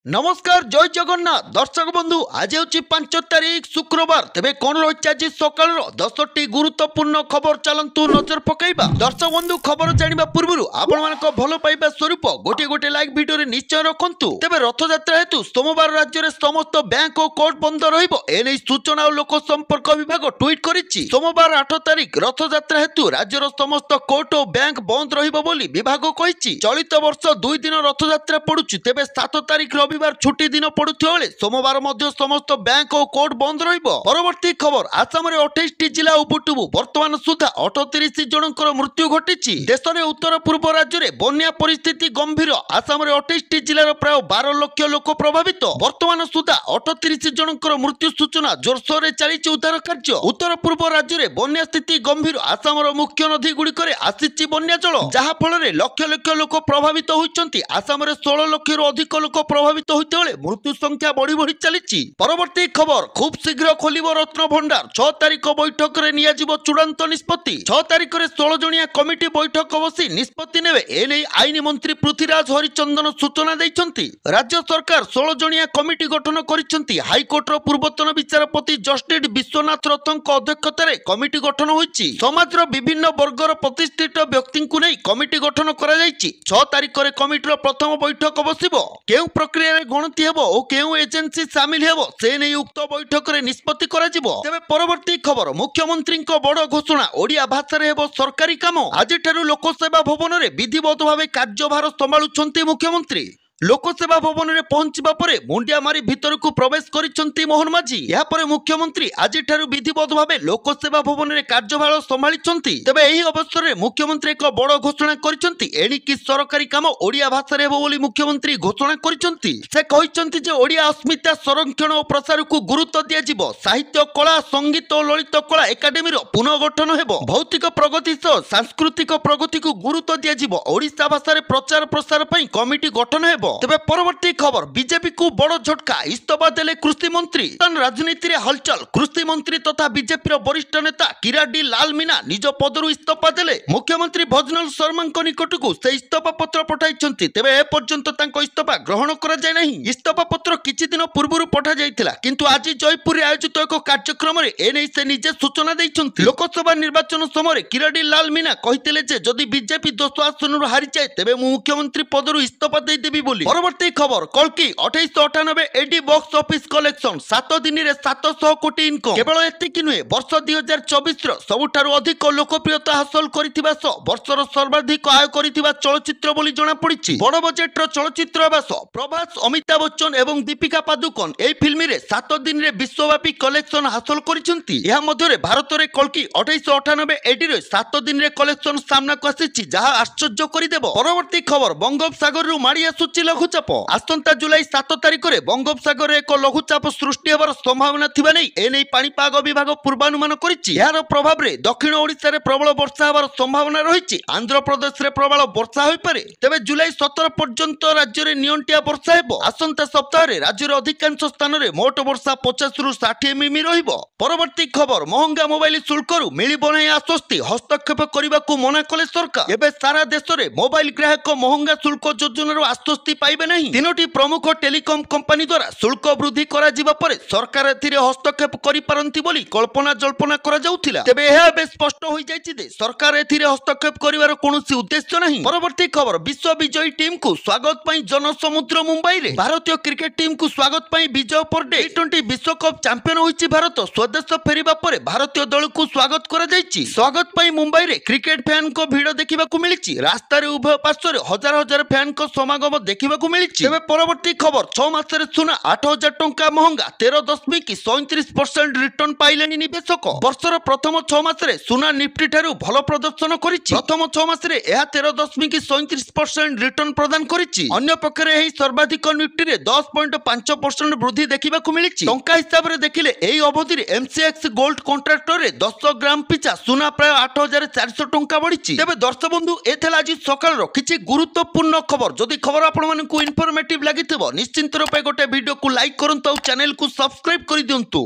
नमस्कार जय जगन्नाथ दर्शक बंधु आज हूँ 5 तारिख शुक्रवार तेरे कौन रही आज सकाल 10टी गुरुत्वपूर्ण खबर चलतु नजर पकईबा। दर्शक बंधु खबर जाना पूर्व आपण भल पाइबा स्वरूप गोटे गोटे लाइक भिडियो निश्चय रखु। तेरे रथयात्रा हेतु सोमवार राज्य में समस्त बैंक और कोर्ट बंद रही सूचना और लोक संपर्क विभाग ट्वीट करिछि। सोमवार 8 तारिख रथयात्रा हेतु राज्यर समस्त कोर्ट और बैंक बंद रही विभाग कही। चलित वर्ष 2 दिन रथयात्रा पड़ुछि तेरे 7 तारिख रविवार छुट्टी दिन पड़ुथिबा बेले सोमवार मध्य समस्त बैंक और कोर्ट बंद रहिबो। परवर्ती खबर आसाम रे 28 जिला उपटुबु वर्तमान सुधा 38 जनकर मृत्यु घटिछि। देश में उत्तर पूर्व राज्य में बन्या परिस्थिति गंभीर। आसाम रे 28 जिलार प्राय 12 लाख लोक प्रभावित। वर्तमान सुधा 38 जनकर मृत्यु सूचना जोरसोर चली उद्धार कार्य। उत्तर पूर्व राज्य में बन्या स्थिति गंभीर। आसाम मुख्य नदी गुड़िक आसी बन्या जल जहाँ फल लक्ष लक्ष लोक प्रभावित होती। आसाम 16 लाख अधिक लोक प्रभावित होते मृत्यु संख्या बढ़ी बढ़ी चली। परवर्ती खबर खूब शीघ्र खोलिब रत्न भंडार। 6 तारिख बैठक में नियाजिब चूड़ांत निष्पत्ति। 6 तारिख में 16 जणिया कमिटी बैठक बसी निष्पत्ति नेबे एने आईन मंत्री पृथ्वीराज हरिचंदन सूचना दैछंती। राज्य सरकार 16 जणिया कमिटी गठन करिसेंती। हाईकोर्टर पूर्वतन विचारपति जस्टिस विश्वनाथ रथଙ୍କ अध्यक्षतार कमिटी गठन होईछि। समाजर विभिन्न वर्गर प्रतिष्ठित व्यक्ति को नहीं कमिटी गठन करा जाईछि। 6 तारिख में कमिटीर प्रथम बैठक बसिबो। केउ प्रक्रिया गणति हेबो और केउ एजेंसी सामिल हेबो से नहीं उक्त बैठक में निष्पत्ति करा जिवो। तेबे परवर्ती खबर मुख्यमंत्री बड़ घोषणा ओडिया भाषा रे हेबो सरकारी काम। आज लोकसेवा भवन में विधिवत भाव कार्यभार संभाळुछंती मुख्यमंत्री। लोकसेवा भवन में पहुंचवा पर मुंडिया मारी भीतर को प्रवेश करिसेंती मोहन माझी। या पर मुख्यमंत्री आज विधिवत भाव लोकसेवा भवन में कार्यभार संभाळिछंती। तेबे एही अवसर में मुख्यमंत्री एक बड़ घोषणा करिसेंती। एणिकी सरकारी काम ओडिया भाषा रे हेबो बोली मुख्यमंत्री घोषणा करिसेंती। से कहिसेंती जे ओडिया अस्मिता संरक्षण और प्रसार को गुरुत्व दियाजिबो। साहित्य कला संगीत और ललित कला एकाडेमी पुनर्गठन हेबो। भौतिक प्रगति सह सांस्कृतिक प्रगति को गुरुत्व दियाजिबो। ओडिशा भाषा रे प्रचार प्रसार पई कमिटी गठन हेबो। तेबे परवर्ती खबर बीजेपी को बड़ झटका इस्तीफा देले कृषि मंत्री। राजनीति रे हलचल। कृषि मंत्री तथा बीजेपी वरिष्ठ नेता किराडी लाल मीना निज पदरु इस्तीफा देले। मुख्यमंत्री भजनलाल शर्मा निकट को से इस्तीफा पत्र पठाइछंती। तेबे ए पर्यंत तांको इस्तीफा ग्रहण करा जाय नाही। इस्तीफा पत्र किछि दिन पूर्व पठा जायतिला किंतु आज जयपुर रे आयोजित एक कार्यक्रम रे एनै से निजे सूचना दैछंती। लोकसभा निर्वाचन समय किराडी लाल मीना कहितले जे जदि बीजेपी 200 आसन हारि जाय तेबे मुख्यमंत्री पदरु इस्तीफा दे देबी बोली। परवर्ती खबर कल्कि 2898 एडी बॉक्स ऑफिस कलेक्शन 7 दिन में 700 कोटी इनकम। केवल एतिकी नुहे वर्ष 2024 सबुठारु अधिक लोकप्रियता हासिल करिथिबा सह वर्षर सर्वाधिक आय करिथिबा चलचित्र बोली जणा पड़िछि। बड़ बजेटर चलचित्र आवास प्रभास अमिताभ बच्चन एवं दीपिका पादुकोण एही फिल्म रे 7 दिन में विश्वव्यापी कलेक्शन हासिल करिसेंती। या मध्ये भारत रे कल्कि 2898 एडी रे 7 दिन में कलेक्शन सामना को आसीछि जहां आश्चर्य करिदेबो। परवर्ती खबर बंगोपसागर रु माड़ी आसुछि लघुचाप। आसंता जुलाई 7 तारिख में बंगोपसागर एक लघुचाप सृष्टि होबार संभावना थिबा नै एनै पाणीपाग विभाग पूर्वानुमान करिछि। यार प्रभाव रे दक्षिण ओडिशा रे प्रबल वर्षा होबार संभावना रहिछि। आंध्र प्रदेश रे प्रबल वर्षा होई पारे। तेबे जुलाई 17 पर्यंत राज्य रे नियंटिया वर्षा हेबो। आसंता सप्ताह रे राज्य रे अधिकांश स्थान रे मोट वर्षा 50 रु 60 मिमी रहिबो। परवर्ती खबर महंगा मोबाइल शुल्क रु मिलिबो नै आश्वस्ति। हस्तक्षेप करबा को मना कले सरकार। एबे सारा देश रे मोबाइल ग्राहक महंगा शुल्क योजना रु आश्वस्ति पाइबे नहीं। तीनोटी प्रमुख टेलीकॉम कंपनी द्वारा शुल्क वृद्धि करा जिबा परे सरकार एथिरे हस्तक्षेप करि पारंती बोली कल्पना जल्पना करा जाउथिला। तेबे एहा बे स्पष्ट होई जायछि जे सरकार एथिरे हस्तक्षेप करिवार कोनोसी उद्देश्य नहीं। परवर्ती खबर विश्व विजयी टीम को स्वागत पई जनसमुद्र मुंबई रे। भारतीय क्रिकेट टीम को स्वागत पई विजय परडे टी20 विश्व कप चैंपियन होईछि भारत। स्वदेश फेरिबा परे भारतीय दल को स्वागत करा जायछि। स्वागत पई मुंबई रे क्रिकेट फैन को भीड़ देखिबा को मिलिछि। रास्ता रे उभय पार्श्व रे हजार हजार फैन को समागम देखिबा को मिलिछि। तेबे परवर्ती खबर 6 मासरे सुना 8000 टंका महंगा 13.37% रिटर्न पाइलेनी निवेशक। वर्षर प्रथम 6 मासरे सुना निफ्टी ठारू भल प्रदर्शन करिछि। प्रथम 6 मासरे एहा 13.37% रिटर्न प्रदान करिछि। अन्य पक्षरे एही सर्वाधिक निफ्टी रे 10.5% वृद्धि देखिबा को मिलिछि। टंका हिसाब रे देखिले एही अवधि रे एमसीएक्स गोल्ड कॉन्ट्रैक्टर रे 10 ग्राम पिछा सुना प्राय 8400 टंका बढ़िछि। तेबे दर्शक बंधु एथला आज सकाळ रो किछि गुरुत्वपूर्ण खबर। जदि खबर आपण मानकु इन्फॉर्मेटिव लागि निश्चिंत रूपे गोटे वीडियो को लाइक करंतु और चैनल को सब्सक्राइब कर दियंतु।